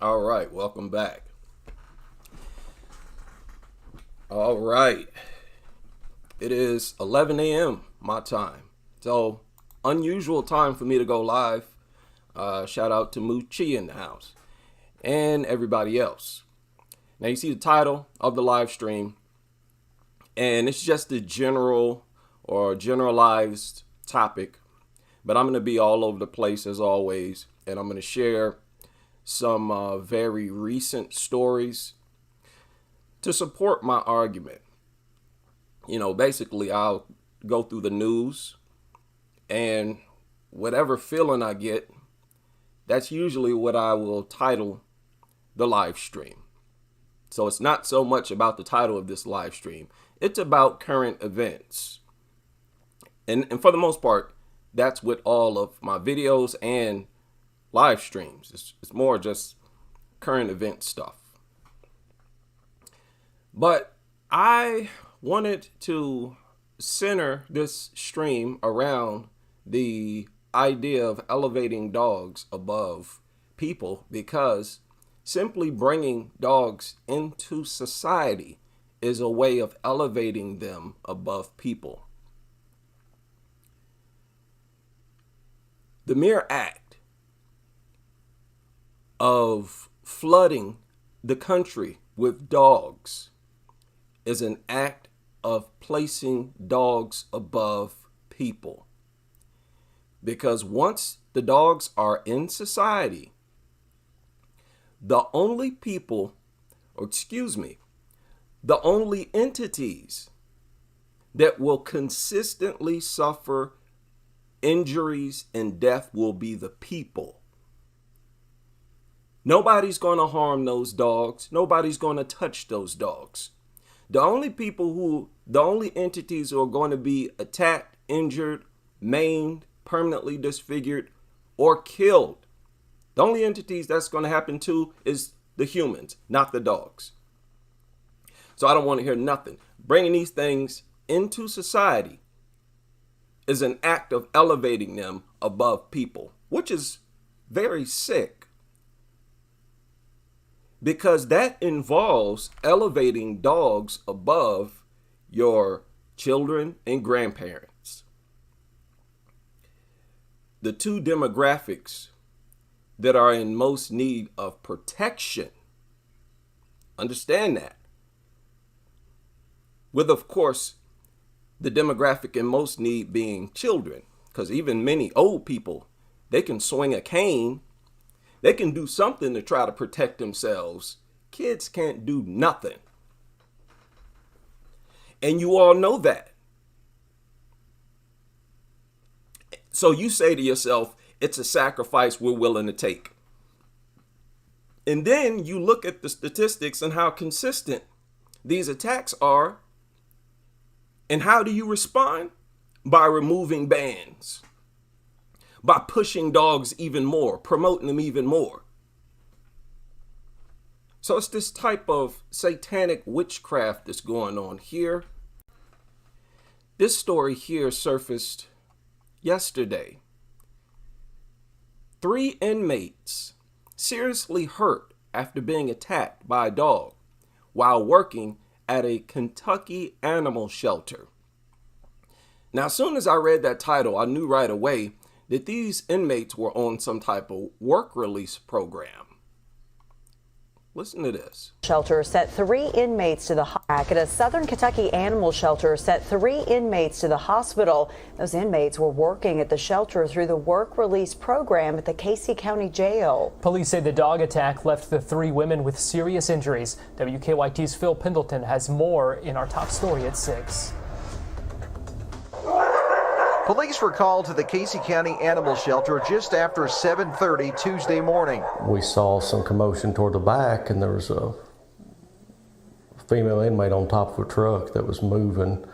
All right, welcome back. All right, it is 11 a.m. my time. So, unusual time for me to go live. Shout out to Moochie in the house and everybody else. Now, you see the title of the live stream, and it's just a general or generalized topic, but I'm going to be all over the place as always, and I'm going to share some very recent stories to support my argument. Basically, I'll go through the news, and whatever feeling I get, that's usually what I will title the live stream. So it's not so much about the title of this live stream. It's about current events. And for the most part, that's with all of my videos and live streams. It's more just current event stuff. But I wanted to center this stream around the idea of elevating dogs above people, because simply bringing dogs into society is a way of elevating them above people. The mere act of flooding the country with dogs is an act of placing dogs above people. Because once the dogs are in society, the only entities that will consistently suffer injuries and death will be the people. Nobody's going to harm those dogs. Nobody's going to touch those dogs. The only entities who are going to be attacked, injured, maimed, permanently disfigured, or killed, the only entities that's going to happen to is the humans, not the dogs. So I don't want to hear nothing. Bringing these things into society is an act of elevating them above people, which is very sick, because that involves elevating dogs above your children and grandparents. The two demographics that are in most need of protection. Understand that. With, of course, the demographic in most need being children, because even many old people, they can swing a cane. They can do something to try to protect themselves. Kids can't do nothing. And you all know that. So you say to yourself, it's a sacrifice we're willing to take. And then you look at the statistics and how consistent these attacks are. And how do you respond? By removing bans. By pushing dogs even more, promoting them even more. So it's this type of satanic witchcraft that's going on here. This story here surfaced yesterday. 3 inmates seriously hurt after being attacked by a dog while working at a Kentucky animal shelter. Now, as soon as I read that title, I knew right away that these inmates were on some type of work release program. Listen to this. Shelter sent 3 inmates to the at a Southern Kentucky animal shelter sent 3 inmates to the hospital. Those inmates were working at the shelter through the work release program at the Casey County Jail. Police say the dog attack left the 3 women with serious injuries. WKYT's Phil Pendleton has more in our top story at 6. Police were called to the Casey County Animal Shelter just after 7:30 Tuesday morning. We saw some commotion toward the back, and there was a female inmate on top of a truck that was moving,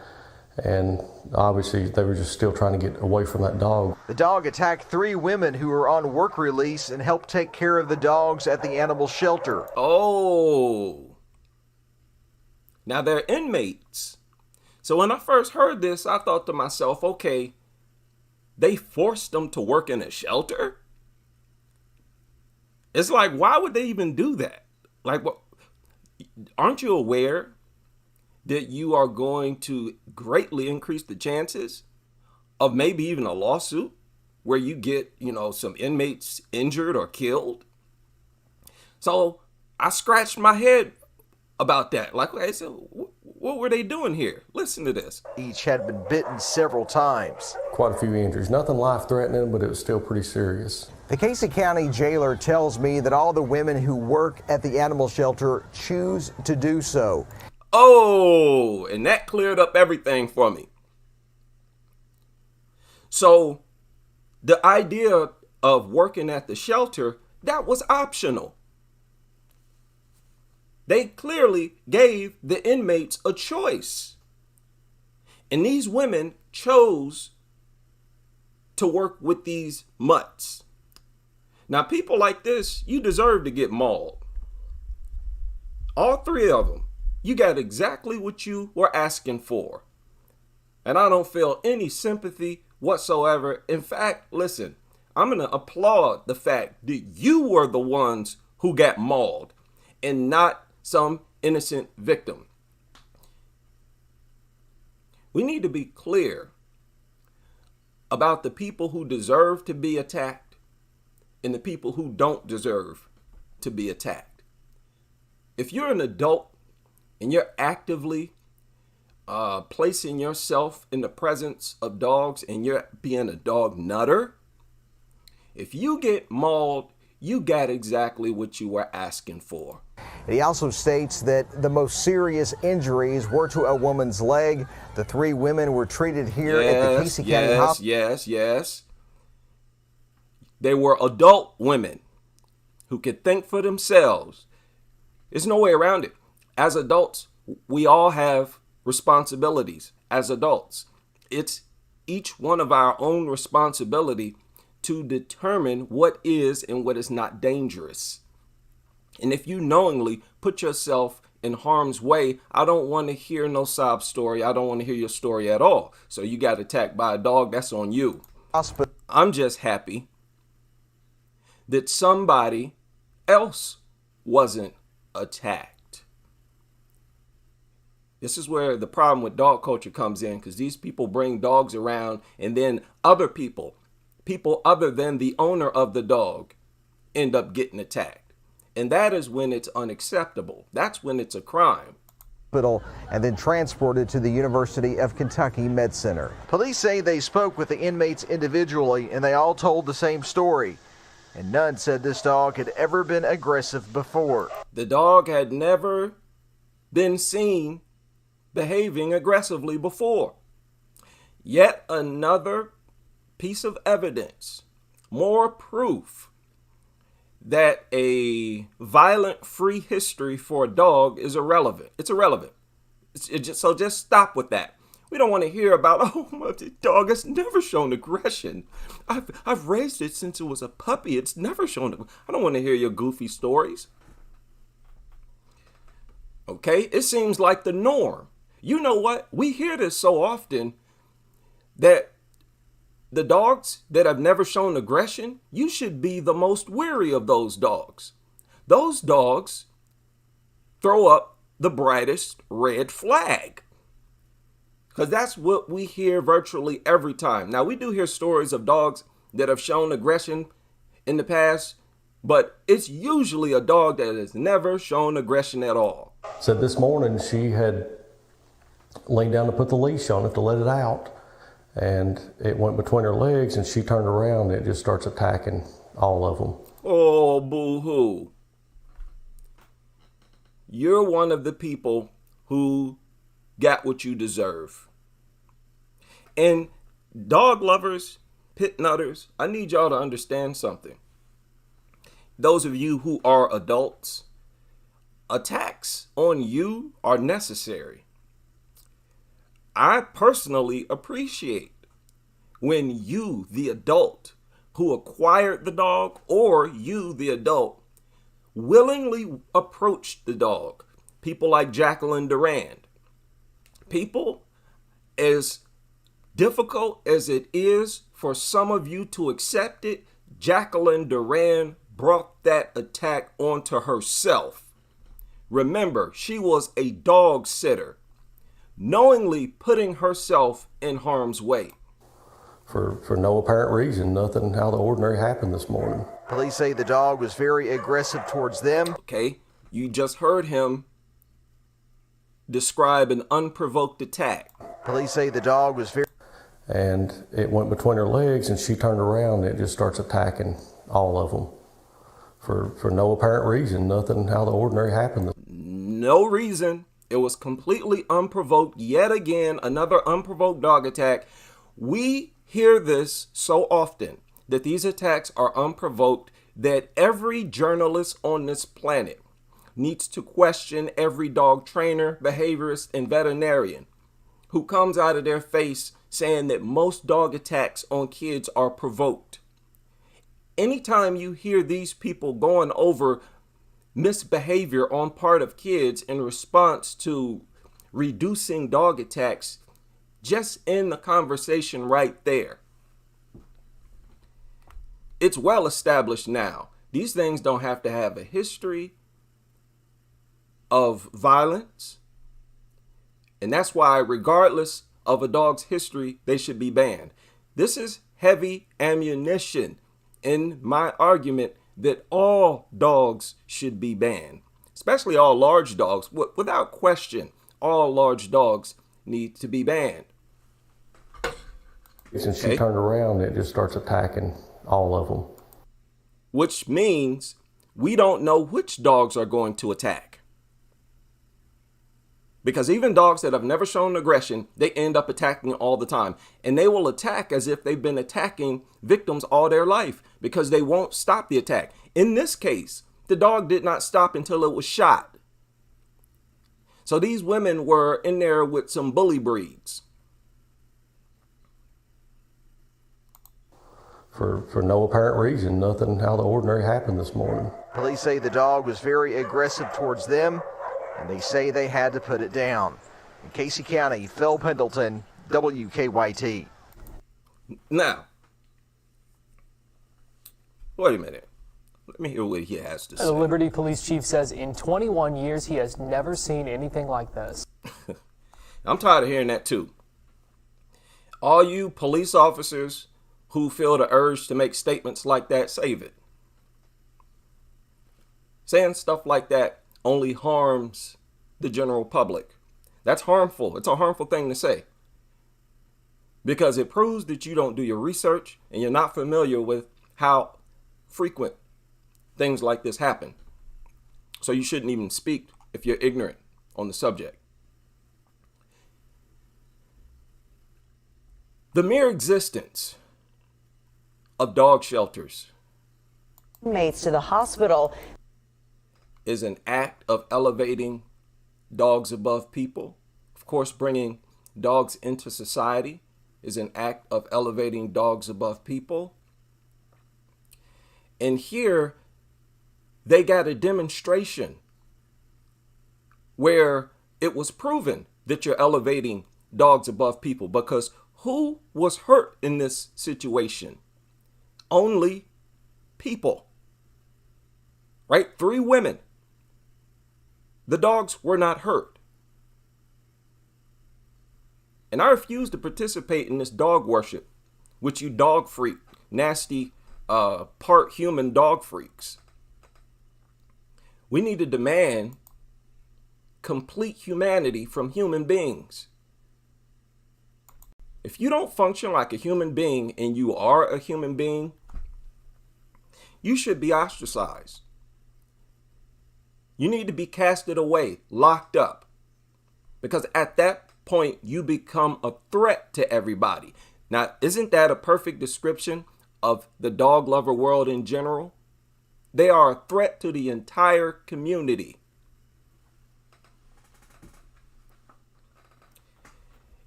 and obviously they were just still trying to get away from that dog. The dog attacked 3 women who were on work release and helped take care of the dogs at the animal shelter. Oh, now they're inmates. So when I first heard this, I thought to myself, okay, they forced them to work in a shelter? It's like, why would they even do that? Like, what? Aren't you aware that you are going to greatly increase the chances of maybe even a lawsuit where you get, some inmates injured or killed? So I scratched my head about that. Like, I said, what were they doing here? Listen to this. Each had been bitten several times. Quite a few injuries. Nothing life-threatening, but it was still pretty serious. The Casey County jailer tells me that all the women who work at the animal shelter choose to do so. Oh, and that cleared up everything for me. So the idea of working at the shelter, that was optional. They clearly gave the inmates a choice. And these women chose to work with these mutts. Now, people like this, you deserve to get mauled. All three of them, you got exactly what you were asking for. And I don't feel any sympathy whatsoever. In fact, listen, I'm going to applaud the fact that you were the ones who got mauled and not some innocent victim. We need to be clear about the people who deserve to be attacked and the people who don't deserve to be attacked. If you're an adult and you're actively placing yourself in the presence of dogs and you're being a dog nutter, if you get mauled, you got exactly what you were asking for. He also states that the most serious injuries were to a woman's leg. The 3 women were treated here at the Casey County Hospital. Yes. They were adult women who could think for themselves. There's no way around it. As adults, we all have responsibilities as adults. It's each one of our own responsibility to determine what is and what is not dangerous. And if you knowingly put yourself in harm's way, I don't want to hear no sob story. I don't want to hear your story at all. So you got attacked by a dog, that's on you. I'm just happy that somebody else wasn't attacked. This is where the problem with dog culture comes in, because these people bring dogs around and then other people other than the owner of the dog, end up getting attacked. And that is when it's unacceptable. That's when it's a crime. And then transported to the University of Kentucky Med Center. Police say they spoke with the inmates individually and they all told the same story. And none said this dog had ever been aggressive before. The dog had never been seen behaving aggressively before. Yet another piece of evidence, more proof that a violent free history for a dog is irrelevant. It's irrelevant. So just stop with that. We don't want to hear about, oh, my dog has never shown aggression. I've raised it since it was a puppy. It's never shown. I don't want to hear your goofy stories. Okay, it seems like the norm. You know what? We hear this so often that the dogs that have never shown aggression, you should be the most wary of those dogs. Those dogs throw up the brightest red flag. Because that's what we hear virtually every time. Now, we do hear stories of dogs that have shown aggression in the past, but it's usually a dog that has never shown aggression at all. Said this morning she had leaned down to put the leash on it to let it out, and it went between her legs, and she turned around and it just starts attacking all of them. Oh, boo-hoo. You're one of the people who got what you deserve. And dog lovers, pit nutters, I need y'all to understand something. Those of you who are adults, attacks on you are necessary. I personally appreciate when you, the adult who acquired the dog, or you, the adult, willingly approached the dog. People like Jacqueline Durand. People, as difficult as it is for some of you to accept it, Jacqueline Durand brought that attack onto herself. Remember, she was a dog sitter, knowingly putting herself in harm's way. For no apparent reason, nothing out of the ordinary happened this morning. Police say the dog was very aggressive towards them. Okay, you just heard him describe an unprovoked attack. Police say the dog was very... And it went between her legs, and she turned around, and it just starts attacking all of them. For no apparent reason, nothing out of the ordinary happened. No reason. It was completely unprovoked. Yet again, another unprovoked dog attack. We hear this so often, that these attacks are unprovoked, that every journalist on this planet needs to question every dog trainer, behaviorist, and veterinarian who comes out of their face saying that most dog attacks on kids are provoked. Anytime you hear these people going over misbehavior on part of kids in response to reducing dog attacks, just end the conversation right there. It's well established now. These things don't have to have a history of violence. And that's why, regardless of a dog's history, they should be banned. This is heavy ammunition in my argument that all dogs should be banned, especially all large dogs. Without question, all large dogs need to be banned. Since she turned around, it just starts attacking all of them. Which means we don't know which dogs are going to attack. Because even dogs that have never shown aggression, they end up attacking all the time. And they will attack as if they've been attacking victims all their life because they won't stop the attack. In this case, the dog did not stop until it was shot. So these women were in there with some bully breeds. For no apparent reason, nothing out of the ordinary happened this morning. Police say the dog was very aggressive towards them, and they say they had to put it down. In Casey County, Phil Pendleton, WKYT. Now, wait a minute. Let me hear what he has to say. The Liberty Police Chief says in 21 years he has never seen anything like this. I'm tired of hearing that too. All you police officers who feel the urge to make statements like that, save it. Saying stuff like that only harms the general public. That's harmful. It's a harmful thing to say. Because it proves that you don't do your research and you're not familiar with how frequent things like this happen. So you shouldn't even speak if you're ignorant on the subject. The mere existence of dog shelters Inmates to the hospital is an act of elevating dogs above people. Of course, bringing dogs into society is an act of elevating dogs above people. And here they got a demonstration where it was proven that you're elevating dogs above people, because who was hurt in this situation? Only people, right? 3 women. The dogs were not hurt. And I refuse to participate in this dog worship, which you dog freak, nasty, part human dog freaks. We need to demand complete humanity from human beings. If you don't function like a human being and you are a human being, you should be ostracized. You need to be casted away, locked up, because at that point you become a threat to everybody. Now, isn't that a perfect description of the dog lover world in general? They are a threat to the entire community.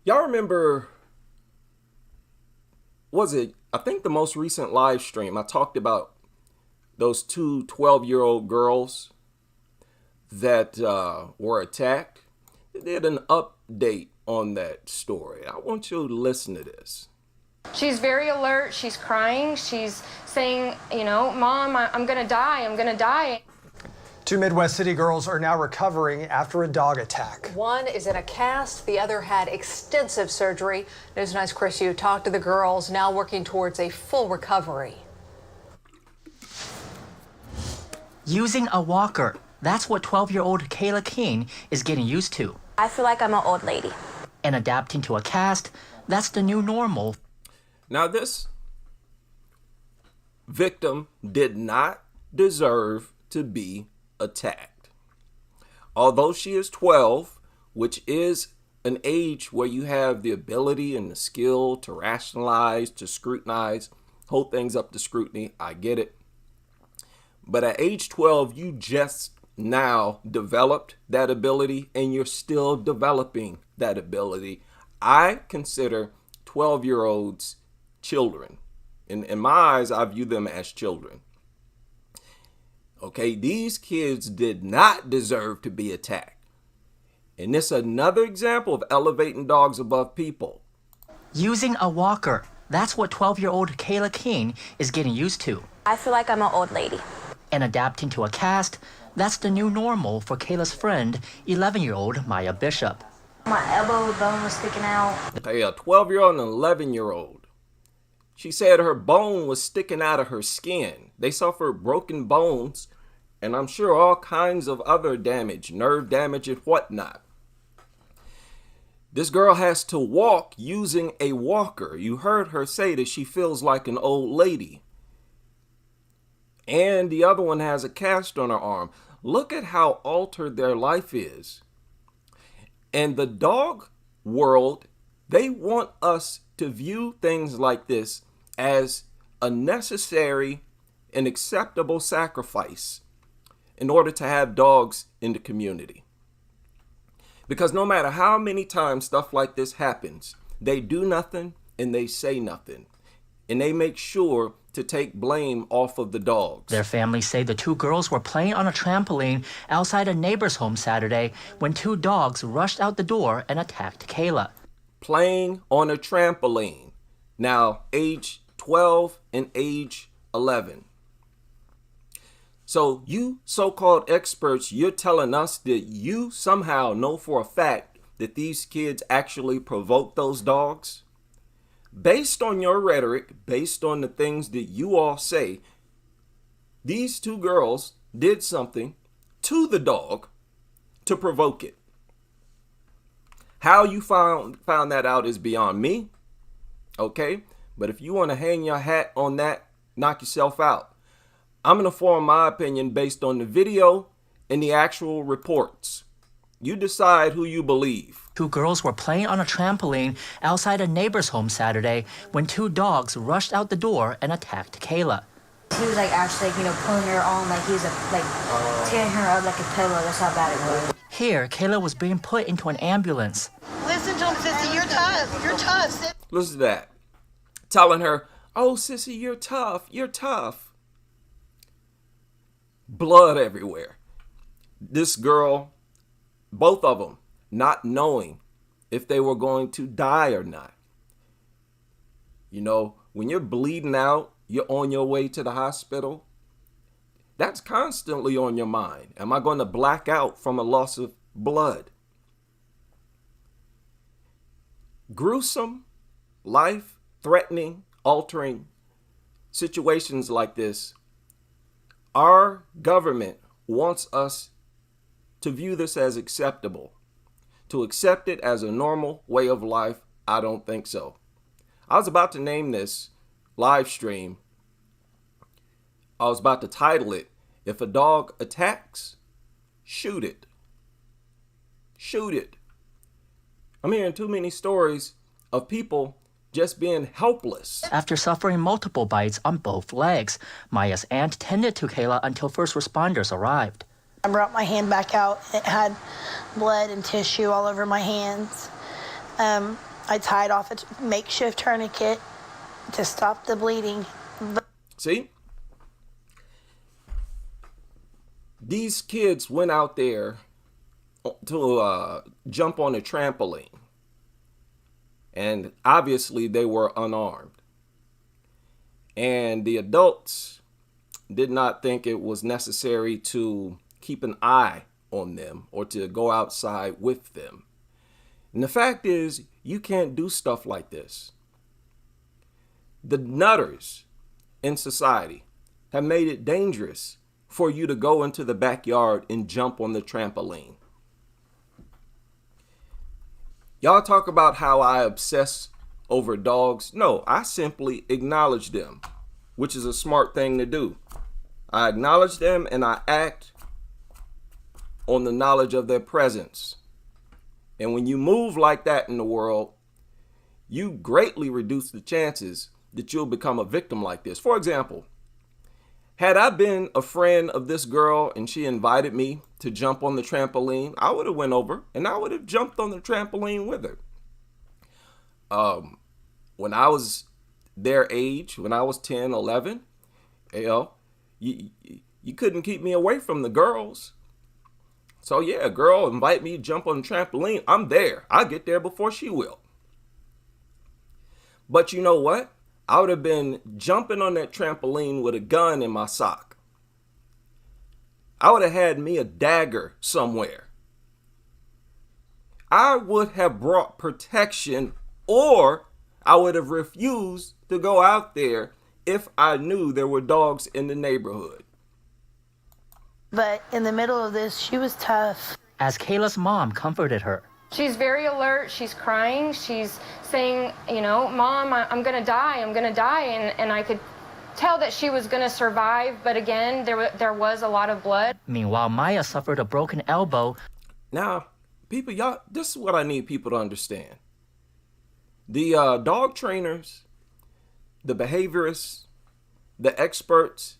Y'all remember, I think the most recent live stream, I talked about those 2 12-year-old girls that were attacked. They did an update on that story. I want you to listen to this. She's very alert. She's crying. She's saying, you know, Mom, I'm going to die. I'm going to die. 2 Midwest City girls are now recovering after a dog attack. One is in a cast, the other had extensive surgery. News 9's Chris Yu talked to the girls, now working towards a full recovery. Using a walker. That's what 12-year-old Kayla King is getting used to. I feel like I'm an old lady. And adapting to a cast, that's the new normal. Now, this victim did not deserve to be attacked. Although she is 12, which is an age where you have the ability and the skill to rationalize, to scrutinize, hold things up to scrutiny, I get it. But at age 12, you just now developed that ability and you're still developing that ability. I consider 12-year-olds children. In my eyes, I view them as children. Okay, these kids did not deserve to be attacked. And this is another example of elevating dogs above people. Using a walker. That's what 12-year-old Kayla King is getting used to. I feel like I'm an old lady. And adapting to a cast, that's the new normal for Kayla's friend, 11-year-old Maya Bishop. My elbow bone was sticking out. Okay, a 12-year-old and an 11-year-old. She said her bone was sticking out of her skin. They suffered broken bones and I'm sure all kinds of other damage, nerve damage and whatnot. This girl has to walk using a walker. You heard her say that she feels like an old lady. And the other one has a cast on her arm. Look at how altered their life is. And the dog world, they want us to view things like this as a necessary and acceptable sacrifice in order to have dogs in the community. Because no matter how many times stuff like this happens, they do nothing and they say nothing. And they make sure to take blame off of the dogs. Their families say the 2 girls were playing on a trampoline outside a neighbor's home Saturday when 2 dogs rushed out the door and attacked Kayla. Playing on a trampoline. Now, age 12 and age 11. So you so-called experts, you're telling us that you somehow know for a fact that these kids actually provoked those dogs? Based on your rhetoric, based on the things that you all say, these 2 girls did something to the dog to provoke it. How you found that out is beyond me, okay? But if you want to hang your hat on that, knock yourself out. I'm going to form my opinion based on the video and the actual reports. You decide who you believe. 2 girls were playing on a trampoline outside a neighbor's home Saturday when 2 dogs rushed out the door and attacked Kayla. He was like actually, pulling her on like he was tearing her up like a pillow. That's how bad it was. Here, Kayla was being put into an ambulance. Listen to him, Sissy, you're tough. You're tough. Listen to that. Telling her, oh, Sissy, you're tough. You're tough. Blood everywhere. This girl, both of them, not knowing if they were going to die or not. You know, when you're bleeding out, you're on your way to the hospital. That's constantly on your mind. Am I going to black out from a loss of blood? Gruesome, life-threatening, altering situations like this. Our government wants us to view this as acceptable. To accept it as a normal way of life, I don't think so. I was about to name this live stream. I was about to title it, If a Dog Attacks, Shoot It. Shoot it. I'm hearing too many stories of people just being helpless. After suffering multiple bites on both legs, Maya's aunt tended to Kayla until first responders arrived. I brought my hand back out. It had blood and tissue all over my hands. I tied off a makeshift tourniquet to stop the bleeding. See? These kids went out there to jump on a trampoline. And obviously they were unarmed. And the adults did not think it was necessary to keep an eye on them or to go outside with them. And the fact is, you can't do stuff like this. The nutters in society have made it dangerous for you to go into the backyard and jump on the trampoline. Y'all talk about how I obsess over dogs. No, I simply acknowledge them, which is a smart thing to do. I acknowledge them and I act on the knowledge of their presence. And when you move like that in the world, you greatly reduce the chances that you'll become a victim like this. For example, had I been a friend of this girl and she invited me to jump on the trampoline, I would have went over and I would have jumped on the trampoline with her. When I was their age, when I was 10, 11, you couldn't keep me away from the girls. So yeah, a girl invite me to jump on the trampoline, I'm there. I get there before she will. But you know what? I would have been jumping on that trampoline with a gun in my sock. I would have had me a dagger somewhere. I would have brought protection, or I would have refused to go out there if I knew there were dogs in the neighborhood. But in the middle of this, she was tough. As Kayla's mom comforted her. She's very alert. She's crying. She's saying, Mom, I'm going to die. I'm going to die. And I could tell that she was going to survive. But again, there was a lot of blood. Meanwhile, Maya suffered a broken elbow. Now, people, y'all, this is what I need people to understand. The dog trainers, the behaviorists, the experts,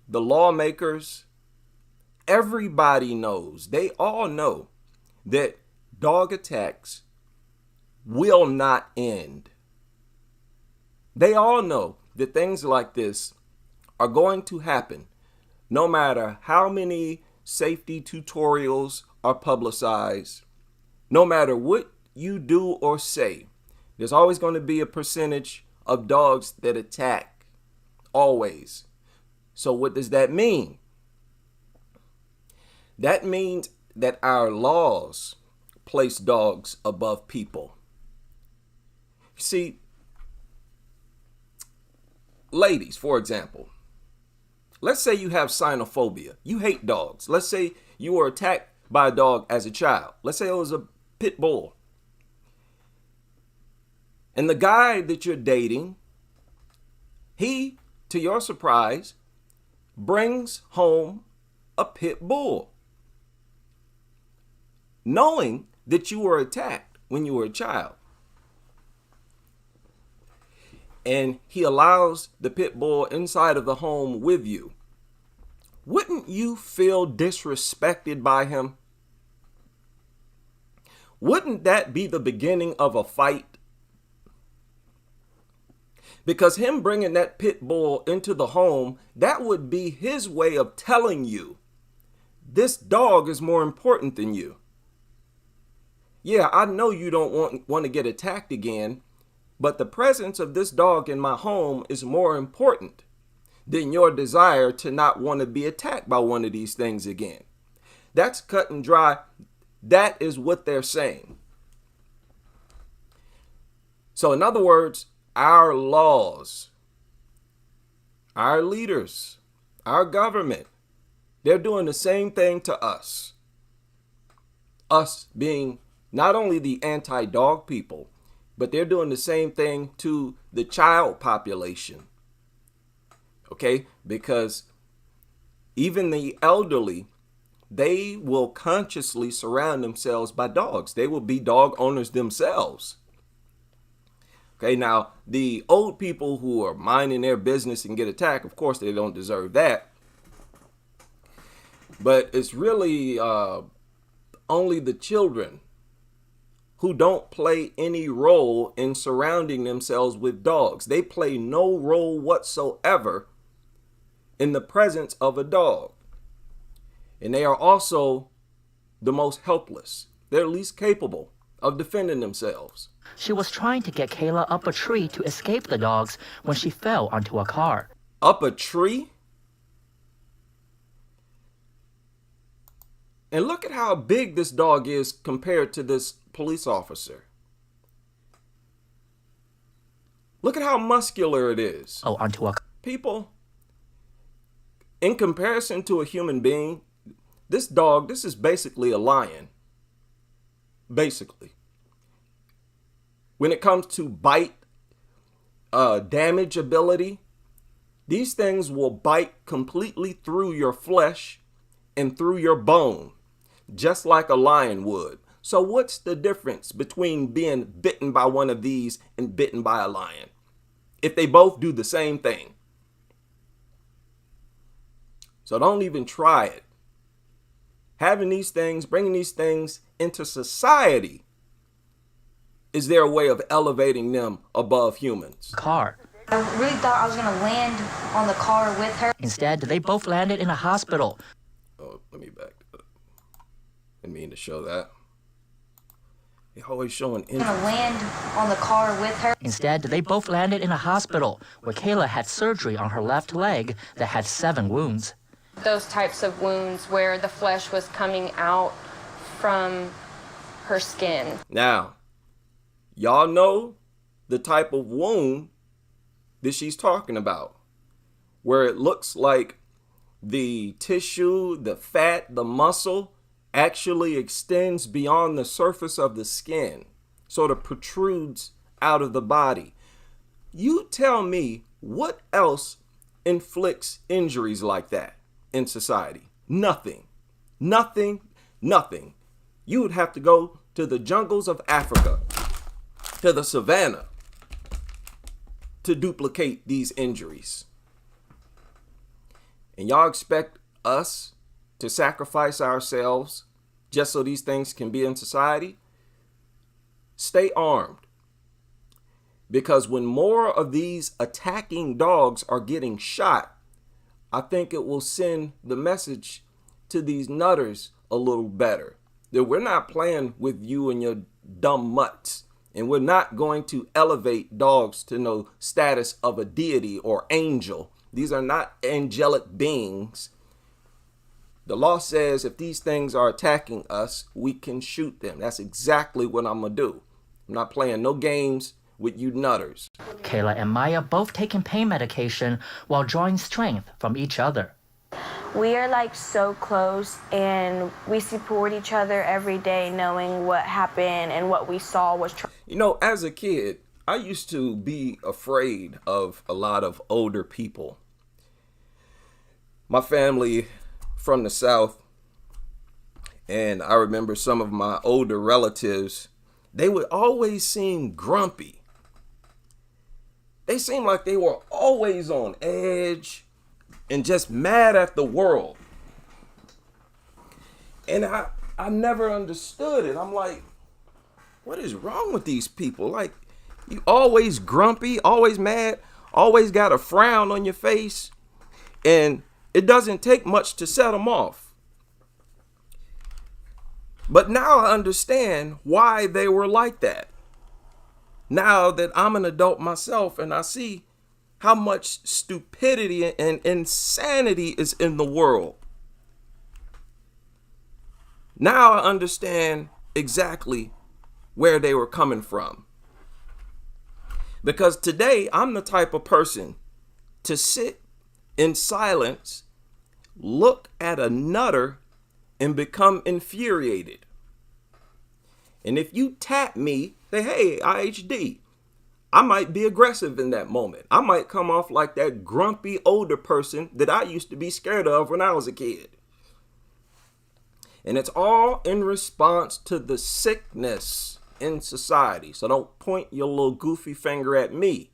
the lawmakers, everybody knows, they all know that dog attacks will not end. They all know that things like this are going to happen no matter how many safety tutorials are publicized, no matter what you do or say. There's always going to be a percentage of dogs that attack, always. So what does that mean? That means that our laws place dogs above people. See, ladies, for example, let's say you have xenophobia. You hate dogs. Let's say you were attacked by a dog as a child. Let's say it was a pit bull. And the guy that you're dating, he, to your surprise, brings home a pit bull, knowing that you were attacked when you were a child. And he allows the pit bull inside of the home with you. Wouldn't you feel disrespected by him? Wouldn't that be the beginning of a fight? Because him bringing that pit bull into the home, that would be his way of telling you, this dog is more important than you. Yeah, I know you don't want to get attacked again, but the presence of this dog in my home is more important than your desire to not want to be attacked by one of these things again. That's cut and dry. That is what they're saying. So in other words, our laws, our leaders, our government, they're doing the same thing to us. Us being not only the anti-dog people, but they're doing the same thing to the child population. Okay? Because even the elderly, they will consciously surround themselves by dogs. They will be dog owners themselves. Okay, now the old people who are minding their business and get attacked, of course, they don't deserve that. But it's really only the children who don't play any role in surrounding themselves with dogs. They play no role whatsoever in the presence of a dog. And they are also the most helpless. They're least capable of defending themselves. She was trying to get Kayla up a tree to escape the dogs when she fell onto a car. Up a tree? And look at how big this dog is compared to this police officer. Look at how muscular it is. Oh, onto a... People, in comparison to a human being, this dog, this is basically a lion. Basically. When it comes to bite, damage ability, these things will bite completely through your flesh and through your bone, just like a lion would. So what's the difference between being bitten by one of these and bitten by a lion, if they both do the same thing? So don't even try it. Having these things, bringing these things into society, is there a way of elevating them above humans? Car. I really thought I was going to land on the car with her. Instead, they both landed in a hospital. Oh, let me back up. I didn't mean to show that. You're always showing interest. I'm going to land on the car with her. Instead, they both landed in a hospital where Kayla had surgery on her left leg that had 7 wounds. Those types of wounds where the flesh was coming out from her skin. Now, y'all know the type of wound that she's talking about, where it looks like the tissue, the fat, the muscle actually extends beyond the surface of the skin, sort of protrudes out of the body. You tell me what else inflicts injuries like that in society? Nothing. Nothing. Nothing. You would have to go to the jungles of Africa, to the savannah, to duplicate these injuries. And y'all expect us to sacrifice ourselves just so these things can be in society? Stay armed. Because when more of these attacking dogs are getting shot, I think it will send the message to these nutters a little better. That we're not playing with you and your dumb mutts. And we're not going to elevate dogs to no status of a deity or angel. These are not angelic beings. The law says if these things are attacking us, we can shoot them. That's exactly what I'm going to do. I'm not playing no games with you nutters. Kayla and Maya both taking pain medication while drawing strength from each other. We are like so close, and we support each other every day, knowing what happened and what we saw was You know, as a kid, I used to be afraid of a lot of older people. My family from the South, and I remember some of my older relatives, they would always seem grumpy. They seemed like they were always on edge and just mad at the world. And I never understood it. I'm like, what is wrong with these people? Like, you always grumpy, always mad, always got a frown on your face, and it doesn't take much to set them off. But now I understand why they were like that. Now that I'm an adult myself and I see how much stupidity and insanity is in the world. Now I understand exactly where they were coming from. Because today I'm the type of person to sit in silence, look at a nutter, and become infuriated. And if you tap me, say, hey, IHD, I might be aggressive in that moment. I might come off like that grumpy older person that I used to be scared of when I was a kid. And it's all in response to the sickness in society. So don't point your little goofy finger at me.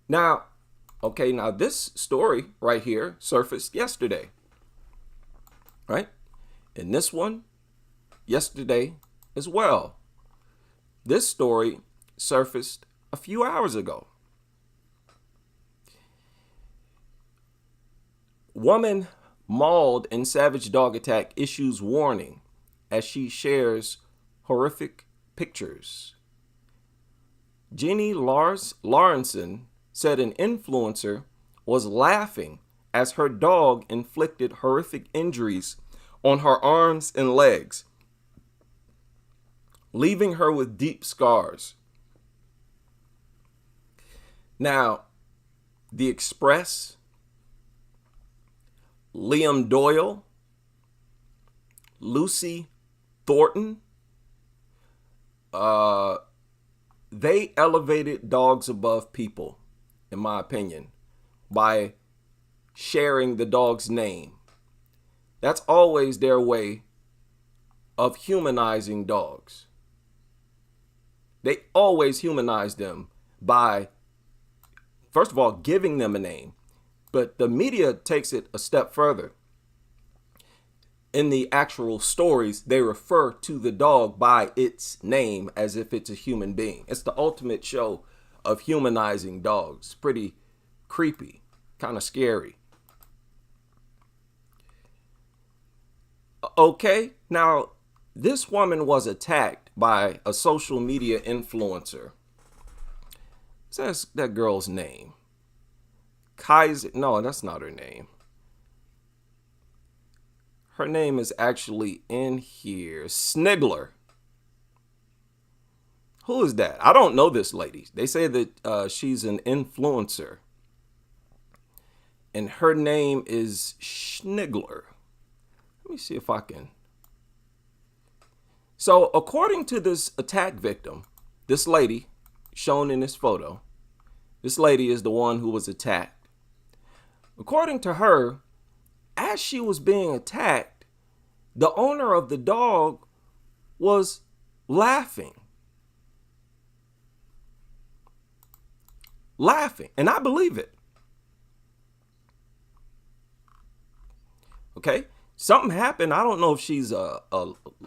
Now, this story right here surfaced yesterday. Right? And this one, yesterday as well. This story surfaced a few hours ago. Woman mauled in savage dog attack issues warning as she shares horrific pictures. Jeannie Lawrenson said an influencer was laughing as her dog inflicted horrific injuries on her arms and legs, leaving her with deep scars. Now, The Express, Liam Doyle, Lucy Thornton, they elevated dogs above people, in my opinion, by sharing the dog's name. That's always their way of humanizing dogs. They always humanize them by, first of all, giving them a name. But the media takes it a step further. In the actual stories, they refer to the dog by its name as if it's a human being. It's the ultimate show of humanizing dogs. Pretty creepy, kind of scary. Okay, now this woman was attacked by a social media influencer. What's that girl's name? Kaiser? No, that's not her name. Her name is actually in here. Snigler. Who is that? I don't know this lady. They say that she's an influencer. And her name is Snigler. Let me see if I can. So according to this attack victim, this lady shown in this photo, this lady is the one who was attacked. According to her, as she was being attacked, the owner of the dog was laughing. And I believe it. Okay, something happened. I don't know if she's a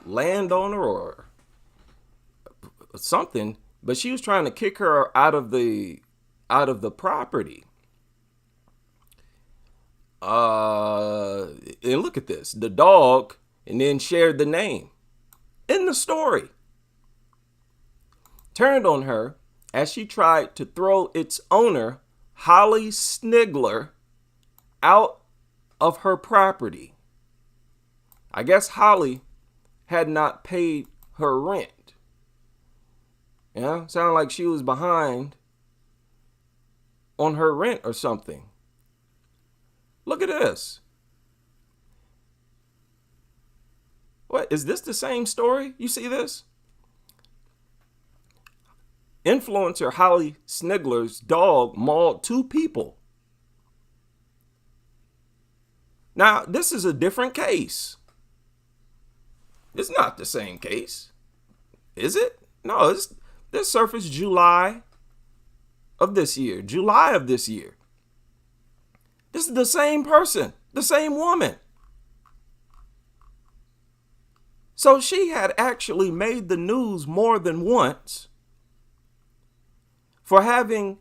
landowner or something, but she was trying to kick her out of the property. And look at this, the dog, and then shared the name in the story. Turned on her as she tried to throw its owner, Holly Snigler, out of her property. I guess Holly had not paid her rent. Yeah, sounded like she was behind on her rent or something. Look at this. What, is this the same story? You see this? Influencer Holly Snigler's dog mauled 2 people. Now, this is a different case. It's not the same case. Is it? No, this surfaced July of this year. This is the same person, the same woman. So she had actually made the news more than once for having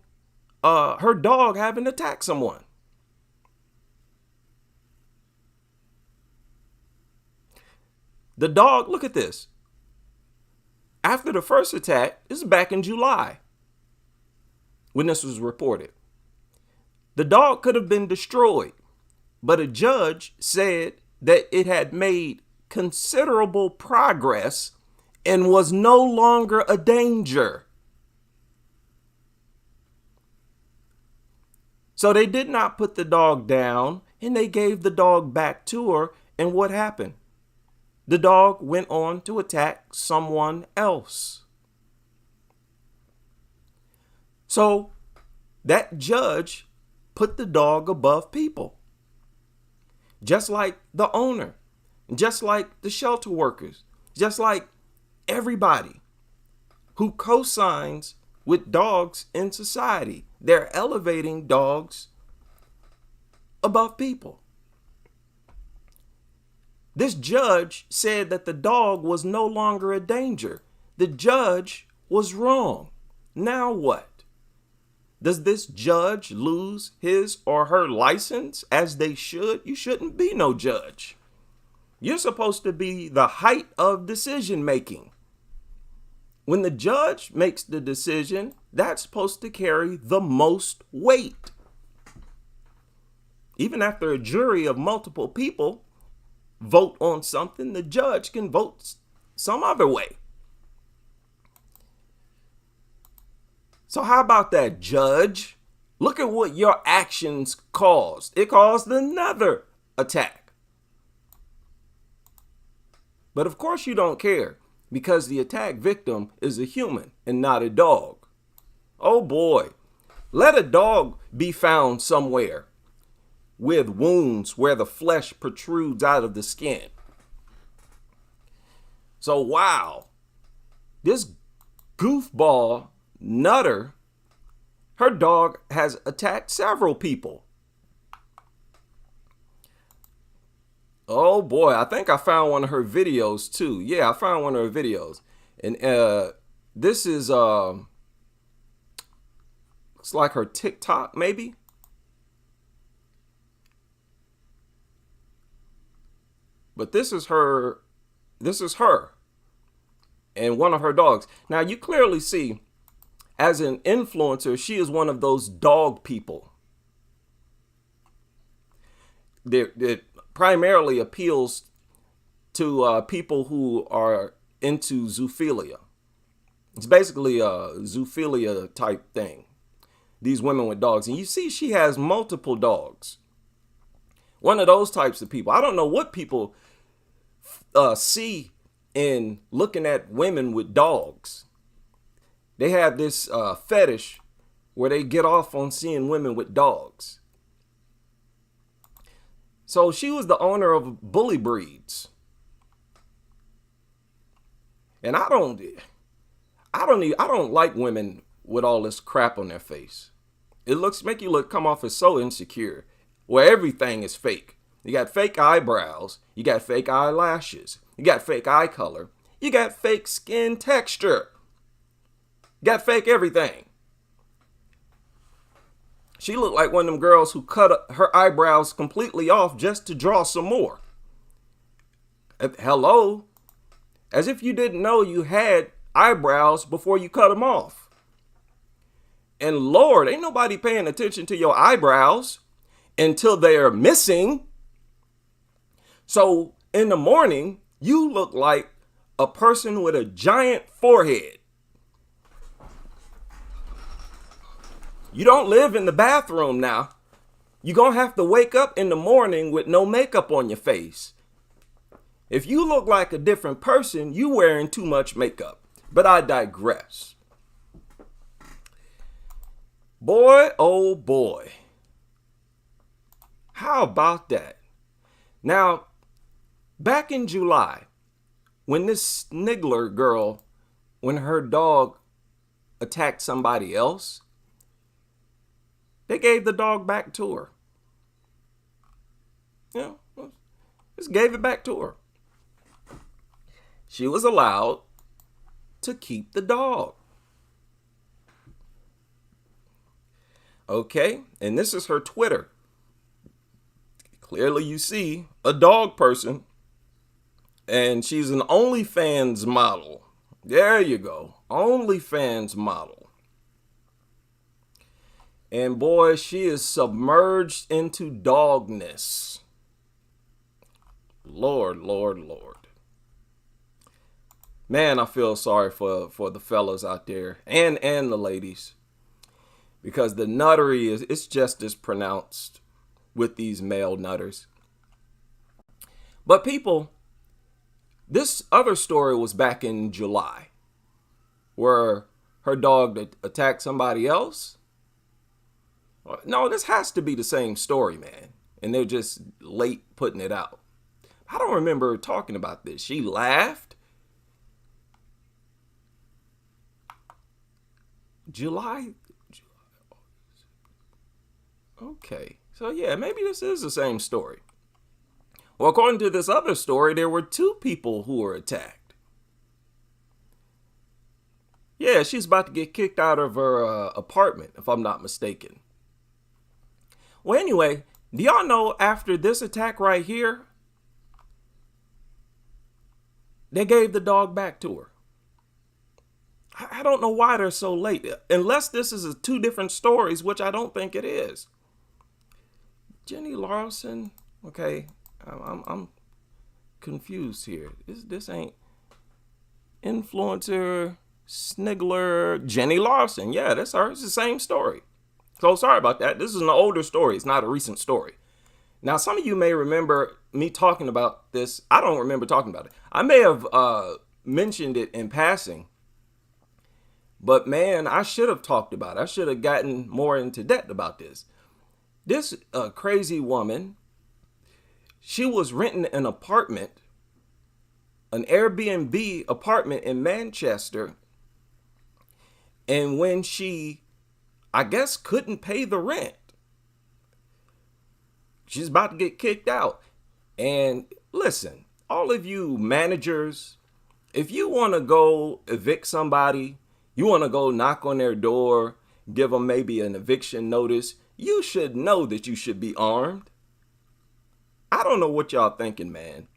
her dog having attacked someone. The dog, look at this. After the first attack, this is back in July when this was reported. The dog could have been destroyed, but a judge said that it had made considerable progress and was no longer a danger. So they did not put the dog down, and they gave the dog back to her. And what happened? The dog went on to attack someone else. So that judge put the dog above people. Just like the owner, just like the shelter workers, just like everybody who co-signs with dogs in society. They're elevating dogs above people. This judge said that the dog was no longer a danger. The judge was wrong. Now what? Does this judge lose his or her license as they should? You shouldn't be no judge. You're supposed to be the height of decision making. When the judge makes the decision, that's supposed to carry the most weight. Even after a jury of multiple people vote on something, the judge can vote some other way. So how about that, judge? Look at what your actions caused. It caused another attack. But of course you don't care, because the attack victim is a human and not a dog. Oh boy, let a dog be found somewhere with wounds where the flesh protrudes out of the skin. So wow, this goofball Nutter, her dog has attacked several people. Oh boy, I think I found one of her videos too. Yeah, I found one of her videos. And this is looks like her TikTok maybe. But this is her and one of her dogs. Now you clearly see, as an influencer, she is one of those dog people that primarily appeals to people who are into zoophilia. It's basically a zoophilia type thing. These women with dogs. And you see she has multiple dogs. One of those types of people. I don't know what people see in looking at women with dogs. They have this fetish where they get off on seeing women with dogs. So she was the owner of Bully Breeds. And I don't like women with all this crap on their face. It make you come off as so insecure, where everything is fake. You got fake eyebrows, you got fake eyelashes, you got fake eye color, you got fake skin texture. Got fake everything. She looked like one of them girls who cut her eyebrows completely off just to draw some more. Hello? As if you didn't know you had eyebrows before you cut them off. And Lord, ain't nobody paying attention to your eyebrows until they are missing. So in the morning, you look like a person with a giant forehead. You don't live in the bathroom now. You're going to have to wake up in the morning with no makeup on your face. If you look like a different person, you wearing too much makeup. But I digress. Boy, oh boy. How about that? Now, back in July, when this Snigler girl, when her dog attacked somebody else, they gave the dog back to her. Yeah, just gave it back to her. She was allowed to keep the dog. Okay, and this is her Twitter. Clearly you see a dog person, and she's an OnlyFans model. There you go, OnlyFans model. And boy, she is submerged into dogness. Lord, Lord, Lord. Man, I feel sorry for the fellas out there and the ladies. Because the nuttery it's just as pronounced with these male nutters. But people, this other story was back in July, where her dog attacked somebody else. No, this has to be the same story, man. And they're just late putting it out. I don't remember talking about this. She laughed. July. Okay. So yeah, maybe this is the same story. Well, according to this other story, there were 2 people who were attacked. Yeah, she's about to get kicked out of her apartment, if I'm not mistaken. Well, anyway, do y'all know after this attack right here, they gave the dog back to her? I don't know why they're so late, unless this is two different stories, which I don't think it is. Jenny Larson, okay, I'm confused here. This ain't influencer, Snigler, Jenny Larson. Yeah, that's her. It's the same story. So sorry about that. This is an older story. It's not a recent story. Now, some of you may remember me talking about this. I don't remember talking about it. I may have mentioned it in passing. But man, I should have talked about it. I should have gotten more into depth about this. This crazy woman, she was renting an apartment, an Airbnb apartment in Manchester. And when she, I guess, couldn't pay the rent, she's about to get kicked out. And listen, all of you managers, if you want to go evict somebody, you want to go knock on their door, give them maybe an eviction notice, you should know that you should be armed. I don't know what y'all thinking, man.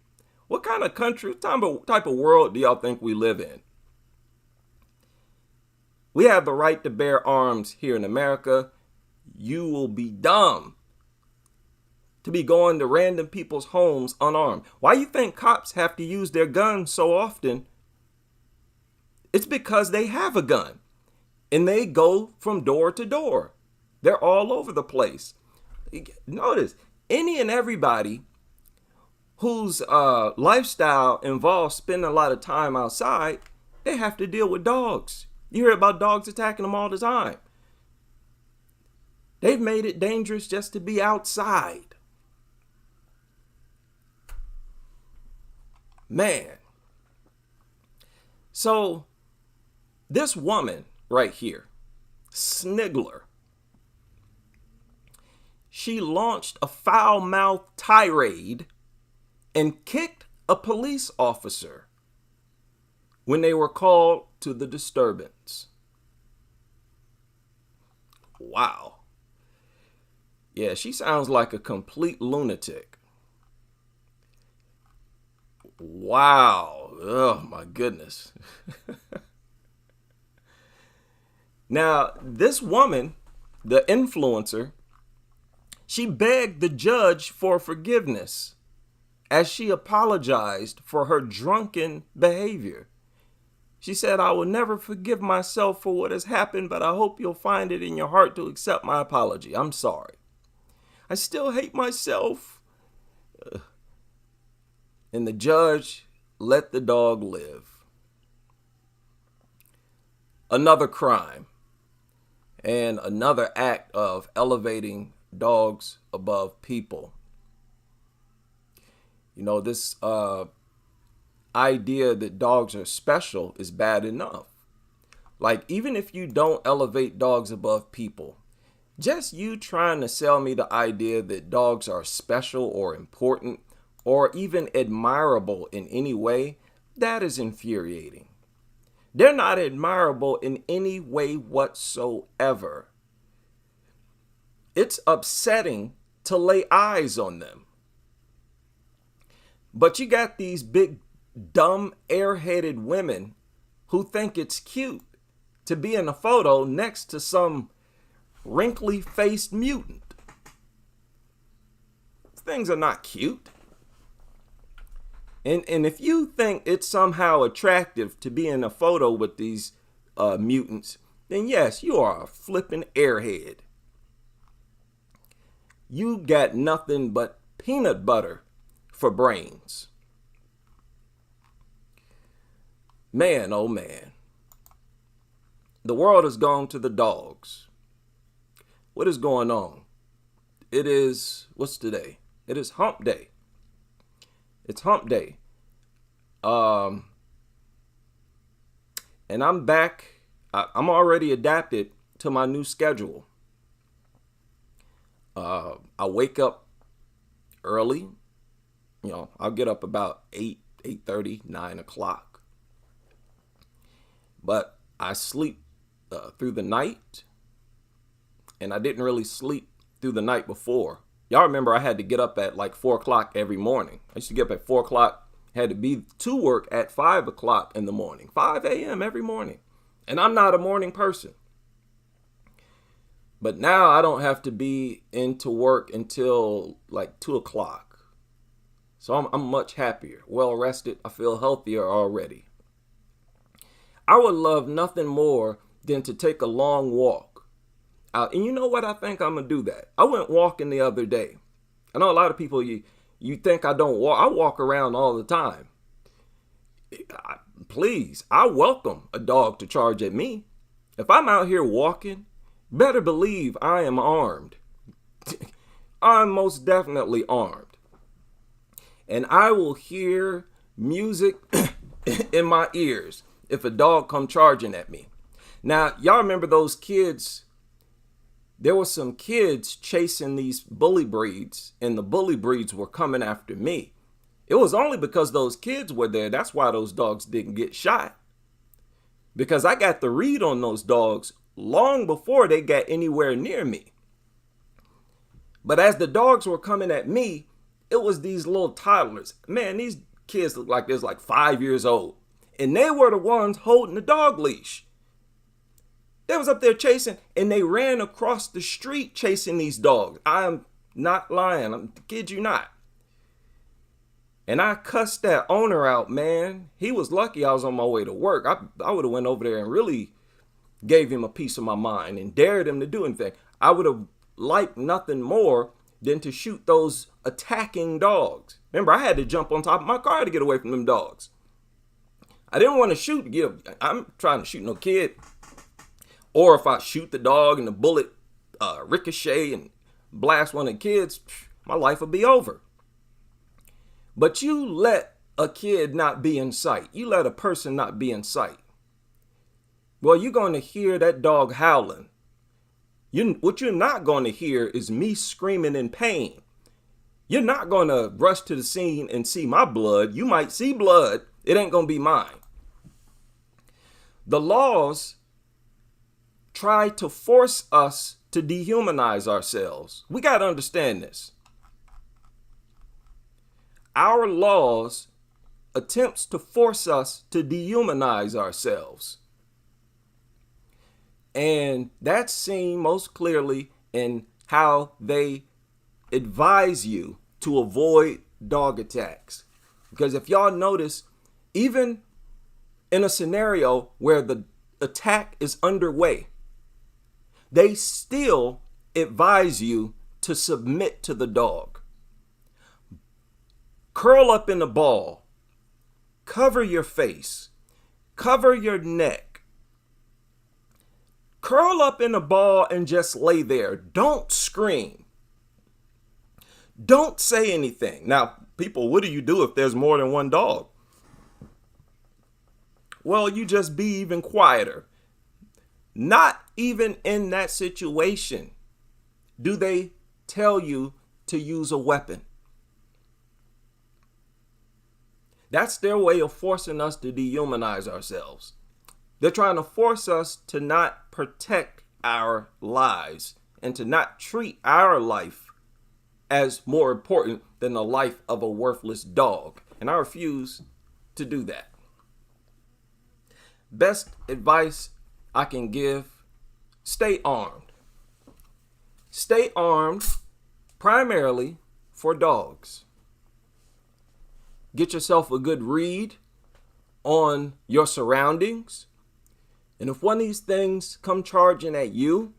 What kind of country, type of world do y'all think we live in? We have the right to bear arms here in America. You will be dumb to be going to random people's homes unarmed. Why you think cops have to use their guns so often? It's because they have a gun and they go from door to door. They're all over the place. Notice, any and everybody whose lifestyle involves spending a lot of time outside, they have to deal with dogs. You hear about dogs attacking them all the time. They've made it dangerous just to be outside. Man. So, this woman right here, Snigler, she launched a foul-mouthed tirade and kicked a police officer when they were called to the disturbance. Wow. Yeah, she sounds like a complete lunatic. Wow. Oh, my goodness. Now, this woman, the influencer, she begged the judge for forgiveness as she apologized for her drunken behavior. She said, "I will never forgive myself for what has happened, but I hope you'll find it in your heart to accept my apology. I'm sorry. I still hate myself." And the judge let the dog live. Another crime and another act of elevating dogs above people. You know, this idea that dogs are special is bad enough. Like, even if you don't elevate dogs above people, just you trying to sell me the idea that dogs are special or important or even admirable in any way, that is infuriating. They're not admirable in any way whatsoever. It's upsetting to lay eyes on them. But you got these big, dumb, airheaded women who think it's cute to be in a photo next to some wrinkly-faced mutant. Things are not cute. And if you think it's somehow attractive to be in a photo with these mutants, then yes, you are a flippin' airhead. You got nothing but peanut butter for brains. Man, oh man. The world has gone to the dogs. What is going on? It is, what's today? It is hump day. It's hump day. And I'm back. I'm already adapted to my new schedule. I wake up early. You know, I'll get up about 8:30, 9 o'clock. But I sleep through the night, and I didn't really sleep through the night before. Y'all remember I had to get up at like 4 o'clock every morning. I used to get up at 4 o'clock, had to be to work at 5 o'clock in the morning, 5 a.m. every morning. And I'm not a morning person. But now I don't have to be into work until like 2 o'clock. So I'm much happier, well rested. I feel healthier already. I would love nothing more than to take a long walk out. And you know what? I think I'm going to do that. I went walking the other day. I know a lot of people, you think I don't walk. I walk around all the time. Please, I welcome a dog to charge at me. If I'm out here walking, better believe I am armed. I'm most definitely armed. And I will hear music in my ears if a dog come charging at me. Now, y'all remember those kids? There were some kids chasing these bully breeds, and the bully breeds were coming after me. It was only because those kids were there. That's why those dogs didn't get shot. Because I got the read on those dogs long before they got anywhere near me. But as the dogs were coming at me, it was these little toddlers. Man, these kids look like they're like 5 years old. And they were the ones holding the dog leash. They was up there chasing, and they ran across the street chasing these dogs. I'm not lying. I kid you not. And I cussed that owner out, man. He was lucky I was on my way to work. I would have went over there and really gave him a piece of my mind and dared him to do anything. I would have liked nothing more than to shoot those attacking dogs. Remember, I had to jump on top of my car to get away from them dogs. I didn't want to shoot. I'm trying to shoot no kid. Or if I shoot the dog and the bullet ricochet and blast one of the kids, my life will be over. But you let a kid not be in sight. You let a person not be in sight. Well, you're going to hear that dog howling. What you're not going to hear is me screaming in pain. You're not going to rush to the scene and see my blood. You might see blood. It ain't going to be mine. The laws try to force us to dehumanize ourselves. We got to understand this. Our laws attempts to force us to dehumanize ourselves. And that's seen most clearly in how they advise you to avoid dog attacks. Because if y'all notice, even in a scenario where the attack is underway, they still advise you to submit to the dog. Curl up in a ball. Cover your face. Cover your neck. Curl up in a ball and just lay there. Don't scream. Don't say anything. Now, people, what do you do if there's more than one dog? Well, you just be even quieter. Not even in that situation do they tell you to use a weapon. That's their way of forcing us to dehumanize ourselves. They're trying to force us to not protect our lives and to not treat our life as more important than the life of a worthless dog. And I refuse to do that. Best advice I can give, stay armed. Stay armed primarily for dogs. Get yourself a good read on your surroundings. And if one of these things come charging at you,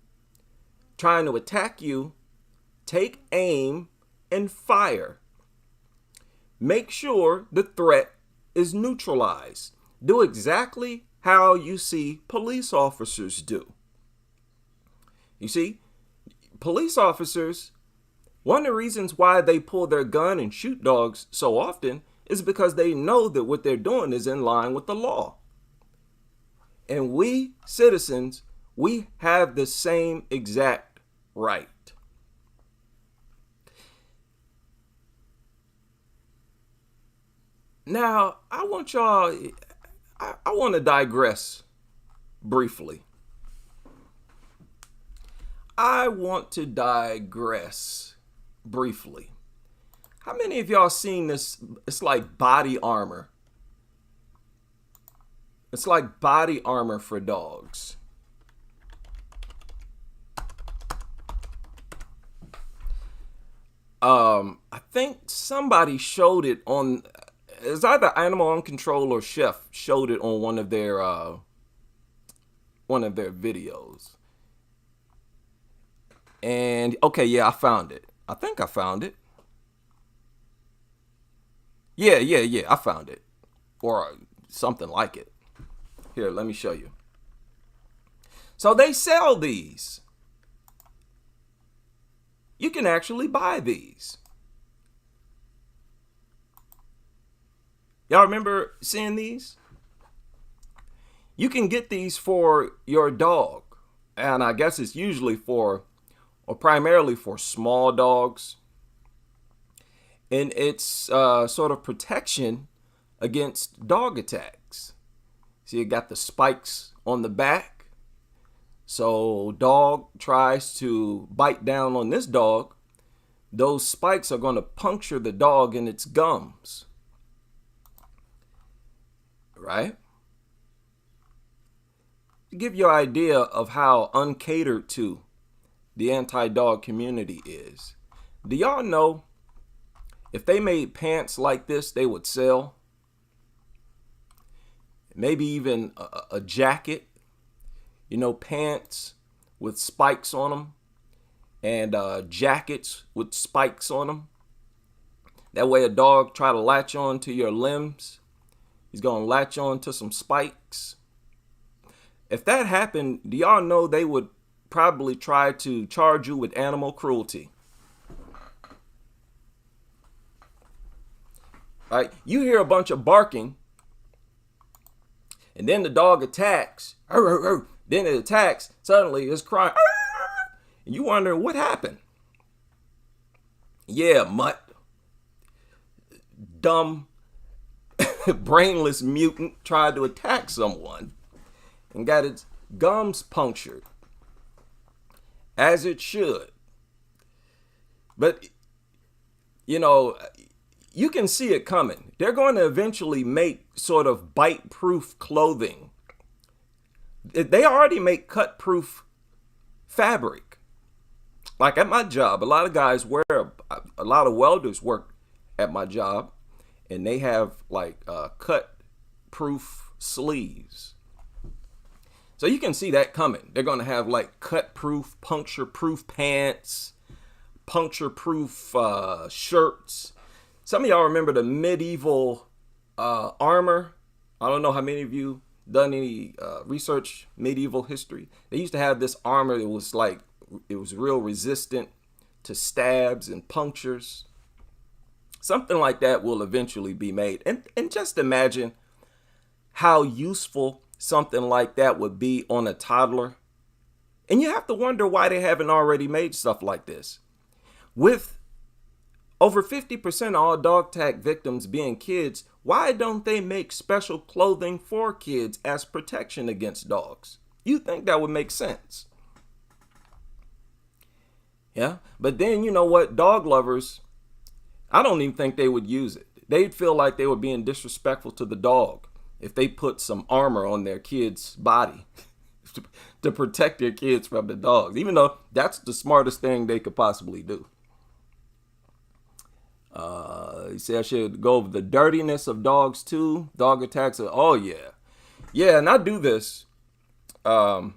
trying to attack you, take aim and fire. Make sure the threat is neutralized. Do exactly how you see police officers do. You see, police officers, one of the reasons why they pull their gun and shoot dogs so often is because they know that what they're doing is in line with the law. And we citizens, we have the same exact right. Now, I want to digress briefly. I want to digress briefly. How many of y'all seen this? It's like body armor. It's like body armor for dogs. I think somebody showed it on, it's either Animal on Control or Chef showed it on one of their videos. And okay, yeah, I found it. I think I found it. Yeah, I found it. Or something like it. Here, let me show you. So they sell these. You can actually buy these. Y'all remember seeing these? You can get these for your dog. And I guess it's usually for, or primarily for small dogs. And it's sort of protection against dog attacks. See, it got the spikes on the back. So dog tries to bite down on this dog. Those spikes are going to puncture the dog in its gums. Right? To give you an idea of how uncatered to the anti-dog community is. Do y'all know if they made pants like this, they would sell? Maybe even a jacket. You know, pants with spikes on them and jackets with spikes on them. That way a dog try to latch on to your limbs. He's going to latch on to some spikes. If that happened, do y'all know they would probably try to charge you with animal cruelty? Right? You hear a bunch of barking and then the dog attacks. Then it attacks. Suddenly it's crying. And you wondering what happened. Yeah, mutt. Dumb, brainless mutant tried to attack someone and got its gums punctured. As it should. But, you know, you can see it coming. They're going to eventually make sort of bite-proof clothing. They already make cut-proof fabric. Like at my job, a lot of guys wear, a lot of welders work at my job, and they have like cut-proof sleeves. So you can see that coming. They're going to have like cut-proof, puncture-proof pants, puncture-proof shirts. Some of y'all remember the medieval armor. I don't know how many of you done any research medieval history. They used to have this armor that was like, it was real resistant to stabs and punctures. Something like that will eventually be made. And just imagine how useful something like that would be on a toddler. And you have to wonder why they haven't already made stuff like this. With over 50% of all dog tag victims being kids, why don't they make special clothing for kids as protection against dogs? You think that would make sense? Yeah, but then you know what? Dog lovers, I don't even think they would use it. They'd feel like they were being disrespectful to the dog if they put some armor on their kid's body to protect their kids from the dogs, even though that's the smartest thing they could possibly do. He said I should go over the dirtiness of dogs too. Dog attacks. Oh yeah. Yeah, and I do this. The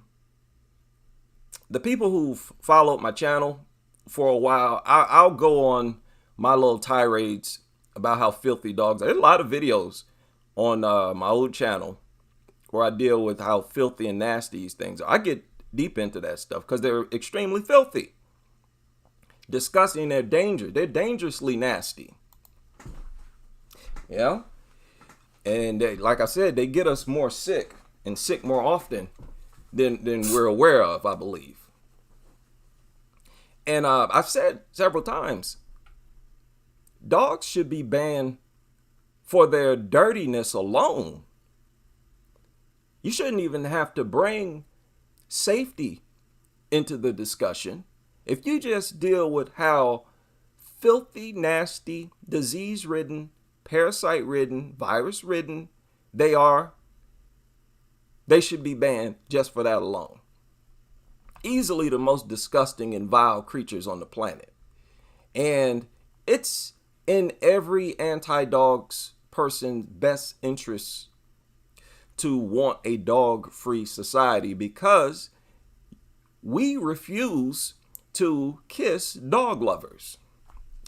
people who followed my channel for a while, I'll go on my little tirades about how filthy dogs are. There's a lot of videos on my old channel where I deal with how filthy and nasty these things are. I get deep into that stuff because they're extremely filthy. Disgusting, they're dangerous. They're dangerously nasty. Yeah? And they, like I said, they get us more sick and sick more often than we're aware of, I believe. And I've said several times, dogs should be banned for their dirtiness alone. You shouldn't even have to bring safety into the discussion. If you just deal with how filthy, nasty, disease-ridden, parasite-ridden, virus-ridden they are, they should be banned just for that alone. Easily the most disgusting and vile creatures on the planet. And it's in every anti-dogs person's best interest to want a dog-free society, because we refuse to kiss dog lovers.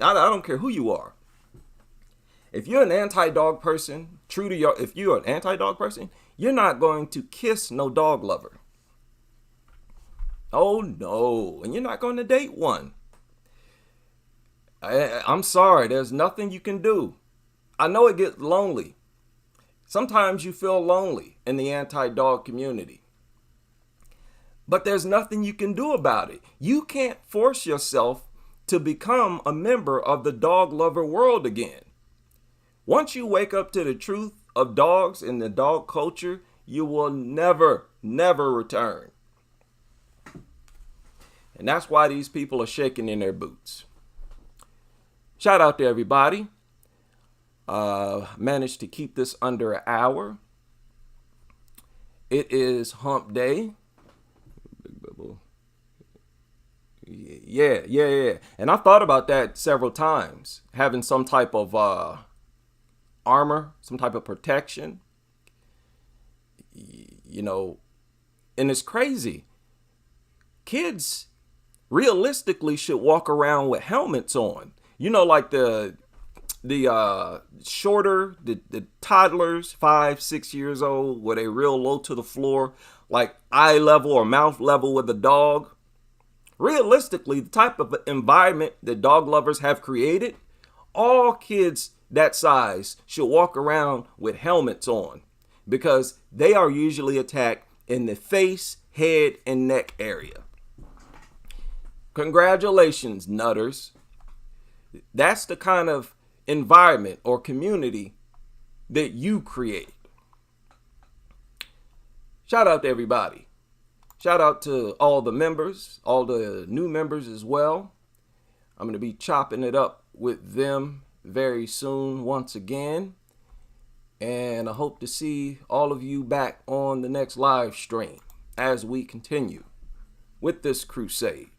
I don't care who you are. If you're an anti-dog person, if you're an anti-dog person, you're not going to kiss no dog lover. Oh no, and you're not going to date one. I'm sorry, there's nothing you can do. I know it gets lonely. Sometimes you feel lonely in the anti-dog community. But there's nothing you can do about it. You can't force yourself to become a member of the dog lover world again. Once you wake up to the truth of dogs and the dog culture, you will never, never return. And that's why these people are shaking in their boots. Shout out to everybody. Managed to keep this under an hour. It is hump day. Yeah. And I thought about that several times. Having some type of armor, some type of protection. You know, and it's crazy. Kids realistically should walk around with helmets on. You know, like the shorter, the toddlers, 5-6 years old, where they real low to the floor, like eye level or mouth level with the dog. Realistically, the type of environment that dog lovers have created, all kids that size should walk around with helmets on, because they are usually attacked in the face, head, and neck area. Congratulations, nutters. That's the kind of environment or community that you create. Shout out to everybody. Shout out to all the members, all the new members as well. I'm going to be chopping it up with them very soon once again. And I hope to see all of you back on the next live stream as we continue with this crusade.